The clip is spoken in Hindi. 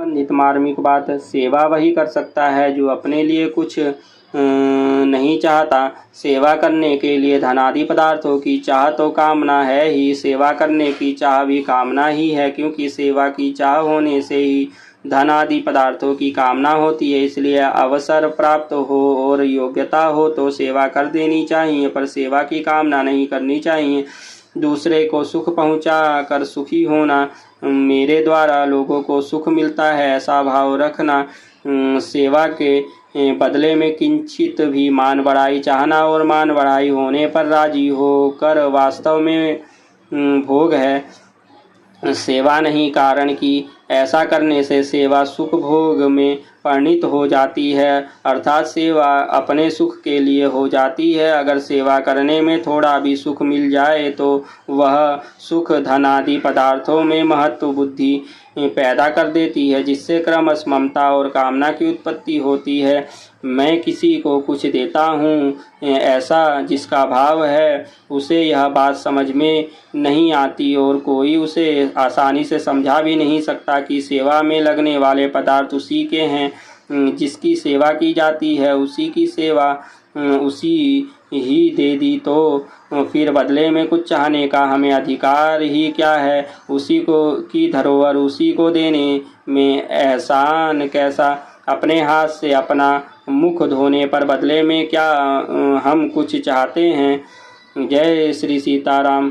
संबंधित मार्मिक बात, सेवा वही कर सकता है जो अपने लिए कुछ नहीं चाहता। सेवा करने के लिए धनादि पदार्थों की चाह तो कामना है ही, सेवा करने की चाह भी कामना ही है, क्योंकि सेवा की चाह होने से ही धन आदि पदार्थों की कामना होती है। इसलिए अवसर प्राप्त हो और योग्यता हो तो सेवा कर देनी चाहिए, पर सेवा की कामना नहीं करनी चाहिए। दूसरे को सुख पहुंचा कर सुखी होना, मेरे द्वारा लोगों को सुख मिलता है, ऐसा भाव रखना, सेवा के बदले में किंचित भी मान बढ़ाई चाहना और मान बढ़ाई होने पर राजी होकर वास्तव में भोग है, सेवा नहीं कारण की। ऐसा करने से सेवा सुख भोग में परिणित हो जाती है, अर्थात सेवा अपने सुख के लिए हो जाती है। अगर सेवा करने में थोड़ा भी सुख मिल जाए तो वह सुख धन आदि पदार्थों में महत्व बुद्धि पैदा कर देती है, जिससे क्रमश ममता और कामना की उत्पत्ति होती है। मैं किसी को कुछ देता हूँ ऐसा जिसका भाव है, उसे यह बात समझ में नहीं आती और कोई उसे आसानी से समझा भी नहीं सकता कि सेवा में लगने वाले पदार्थ उसी के हैं, जिसकी सेवा की जाती है उसी की सेवा उसी ही दे दी तो फिर बदले में कुछ चाहने का हमें अधिकार ही क्या है। उसी को की धरोहर उसी को देने में एहसान कैसा। अपने हाथ से अपना मुख धोने पर बदले में क्या हम कुछ चाहते हैं। जय श्री सीताराम।